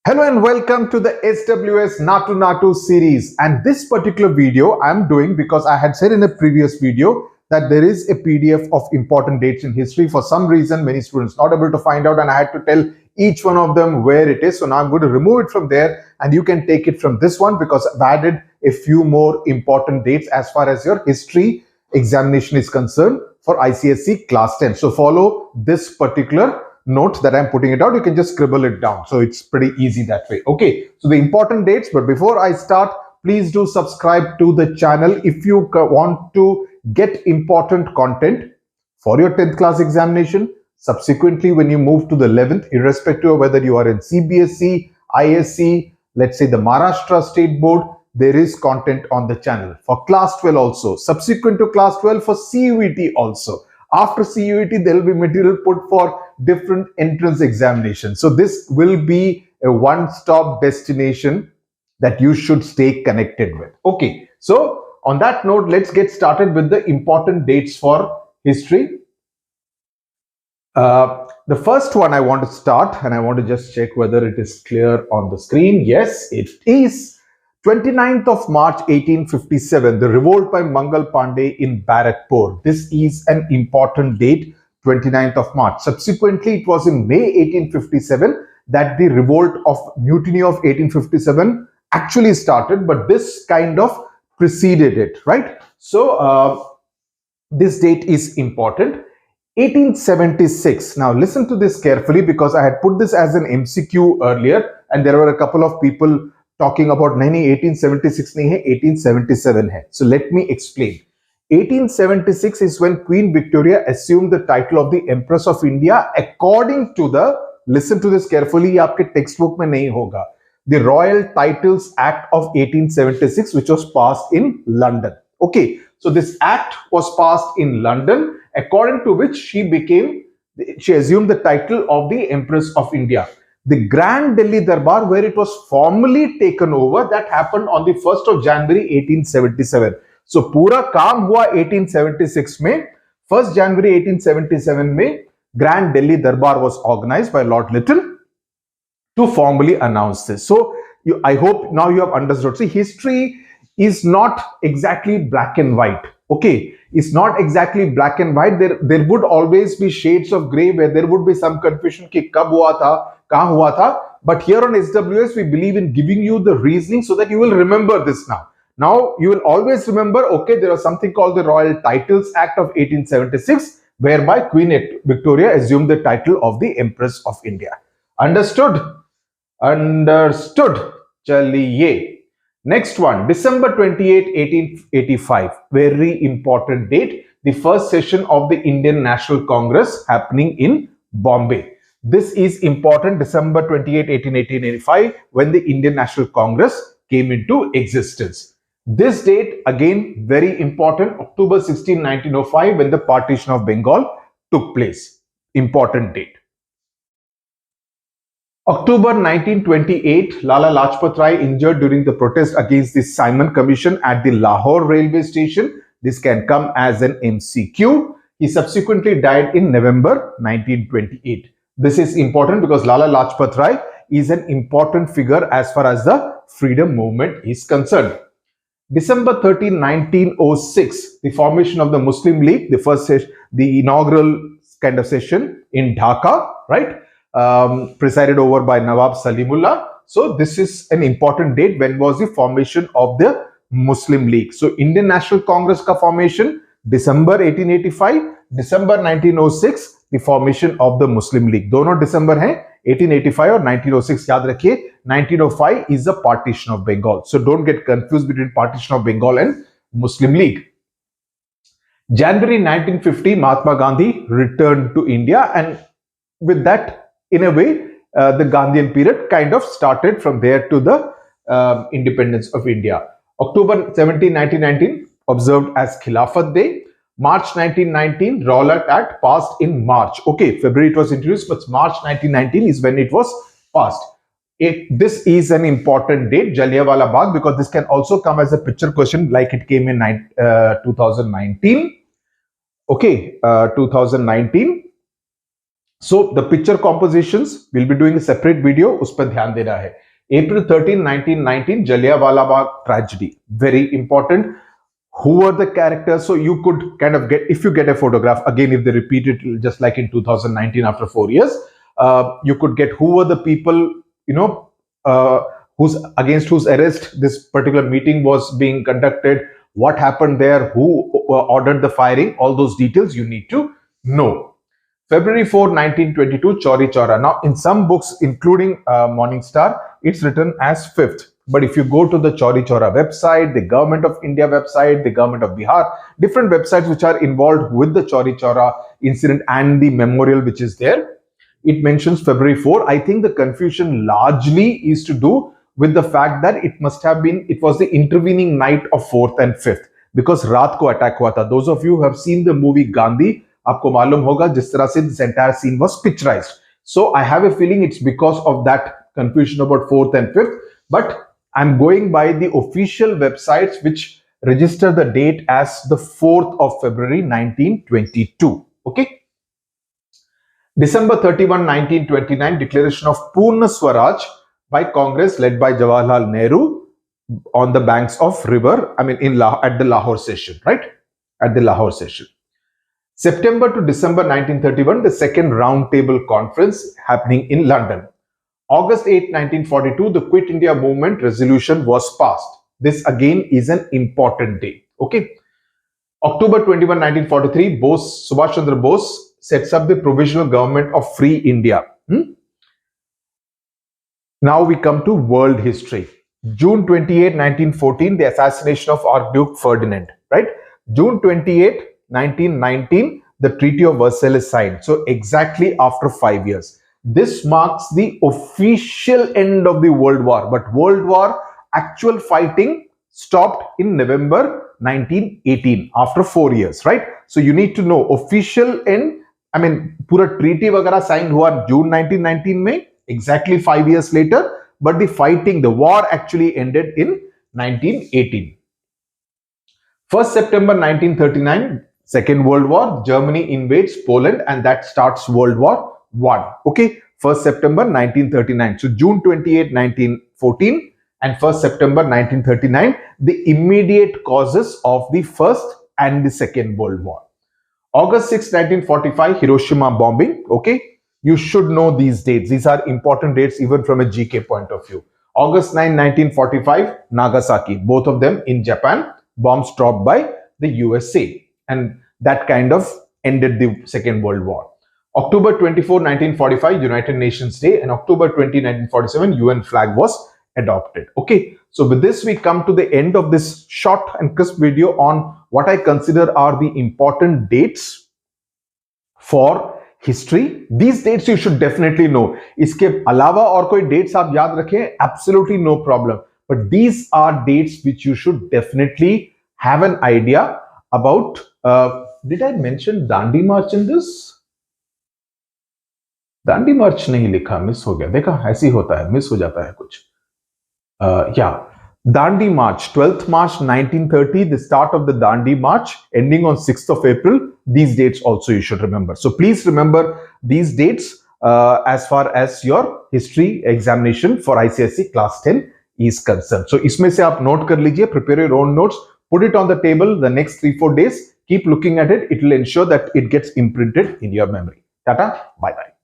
Hello and welcome to the SWS Natu Natu series, and this particular video I'm doing because I had said in a previous video that there is a PDF of important dates in history. For some reason many students not able to find out, and I had to tell each one of them where it is. So now I'm going to remove it from there and you can take it from this one because I've added a few more important dates as far as your history examination is concerned for ICSE Class 10. So follow this particular note that I'm putting it out. You can just scribble it down. So it's pretty easy that way. Okay, so the important dates. But before I start, please do subscribe to the channel if you want to get important content for your 10th class examination. Subsequently, when you move to the 11th, irrespective of whether you are in CBSE, ISE, let's say the Maharashtra State Board, there is content on the channel. For class 12 also, subsequent to class 12 for CUET also. After CUET, there will be material put for different entrance examinations. So this will be a one-stop destination that you should stay connected with. Okay, so on that note, let's get started with the important dates for history. The first one I want to start, and I want to just check whether it is clear on the screen. Yes, it is. 29th of March 1857, the revolt by Mangal Pandey in Barakpur. This is an important date, 29th of March. Subsequently, it was in May 1857 that the revolt of mutiny of 1857 actually started, but this kind of preceded it, right? So this date is important. 1876. Now listen to this carefully because I had put this as an MCQ earlier and there were a couple of people talking about nahi 1876 nahi hai, 1877 hai. So let me explain. 1876 is when Queen Victoria assumed the title of the Empress of India according to the, listen to this carefully, ye aapke textbook mein nahi hoga, the Royal Titles Act of 1876, which was passed in London. Okay, so this act was passed in London, according to which she assumed the title of the Empress of India. The Grand Delhi Darbar, where it was formally taken over, that happened on the 1st of January 1877. So pura kaam hua 1876 mein. 1st January 1877 mein Grand Delhi Darbar was organized by Lord Lytton to formally announce this. So I hope now you have understood. See, history is not exactly black and white. Okay, it's not exactly black and white. There would always be shades of gray where there would be some confusion ki kab hua tha, kahan hua tha. But here on SWS, we believe in giving you the reasoning so that you will remember this now. Now, you will always remember, okay, there was something called the Royal Titles Act of 1876, whereby Queen Victoria assumed the title of the Empress of India. Understood? Understood. Chaliye. Next one, December 28, 1885. Very important date. The first session of the Indian National Congress happening in Bombay. This is important, December 28, 1885, when the Indian National Congress came into existence. This date, again, very important, October 16, 1905, when the partition of Bengal took place. Important date. October 1928, Lala Lajpat Rai injured during the protest against the Simon Commission at the Lahore railway station. This can come as an MCQ. He subsequently died in November 1928. This is important because Lala Lajpat Rai is an important figure as far as the freedom movement is concerned. December 13, 1906, the formation of the Muslim League, the first session, the inaugural kind of session in Dhaka, right? Presided over by Nawab Salimullah. So this is an important date. When was the formation of the Muslim League? So Indian National Congress ka formation, December 1885, December 1906, the formation of the Muslim League. Dono December hai, 1885 or 1906. Yaad rakhiye, 1905 is the partition of Bengal. So don't get confused between partition of Bengal and Muslim League. January 1950, Mahatma Gandhi returned to India, and with that, in a way, the Gandhian period kind of started from there to the independence of India. October 17, 1919, observed as Khilafat Day. March 1919, Rowlatt Act passed in March. Okay, February it was introduced, but March 1919 is when it was passed. This is an important date, Jallianwala Bagh, because this can also come as a picture question like it came in 2019. Okay, 2019. So the picture compositions, we'll be doing a separate video, उस पर ध्यान देना है. April 13, 1919, Jallianwala Bagh tragedy. Very important. Who were the characters? So you could kind of get, if you get a photograph, again, if they repeat it just like in 2019 after 4 years, you could get who were the people, who's against whose arrest this particular meeting was being conducted, what happened there, who ordered the firing, all those details you need to know. February 4, 1922, Chauri Chaura. Now, in some books, including Morning Star, it's written as 5th. But if you go to the Chauri Chaura website, the Government of India website, the Government of Bihar, different websites which are involved with the Chauri Chaura incident and the memorial which is there, it mentions February 4. I think the confusion largely is to do with the fact that it was the intervening night of 4th and 5th. Because रात को attack हुआ था. Those of you who have seen the movie Gandhi, आपको मालूम होगा जिस तरह से this entire scene was picturized. So I have a feeling it's because of that confusion about 4th and 5th. But I'm going by the official websites which register the date as the 4th of February 1922. Okay. December 31, 1929, declaration of Purna Swaraj by Congress led by Jawaharlal Nehru on the banks of river, at the Lahore session, right? At the Lahore session. September to December 1931, the second roundtable conference happening in London. August 8, 1942, the Quit India Movement resolution was passed. This again is an important day. Okay. October 21, 1943, Subhash Chandra Bose sets up the Provisional Government of Free India. Now we come to world history. June 28, 1914, the assassination of Archduke Ferdinand, right? June 28, 1919, the Treaty of Versailles is signed. So exactly after 5 years. This marks the official end of the World War. But World War actual fighting stopped in November 1918 after 4 years, right? So you need to know official end. पूरा treaty वगैरह signed हुआ June 1919 में, exactly 5 years later. But the war actually ended in 1918. 1st September 1939, Second World War, Germany invades Poland and that starts World War I. Okay, 1st September 1939. So June 28, 1914 and 1st September 1939, the immediate causes of the First and the Second World War. August 6, 1945, Hiroshima bombing. Okay, you should know these dates. These are important dates even from a GK point of view. August 9, 1945, Nagasaki, both of them in Japan. Bombs dropped by the USA, and that kind of ended the Second World War. October 24, 1945, United Nations Day, and October 20, 1947, UN flag was adopted. Okay, so with this we come to the end of this short and crisp video on what I consider are the important dates for history. These dates you should definitely know. इसके अलावा और कोई dates आप याद रखें, absolutely no problem. But these are dates which you should definitely have an idea about. Did I mention Dandi March in this? Dandi March नहीं लिखा, miss हो गया. देखा, ऐसे ही होता है, मिस हो जाता है कुछ. Yeah, Dandi March, 12th March 1930, the start of the Dandi March, ending on 6th of April. These dates also you should remember. So please remember these dates as far as your history examination for ICSE Class 10 is concerned. So इसमें से आप note कर लीजिए, prepare your own notes, put it on the table the next 3-4 days, keep looking at it. It will ensure that it gets imprinted in your memory. Tata, bye bye.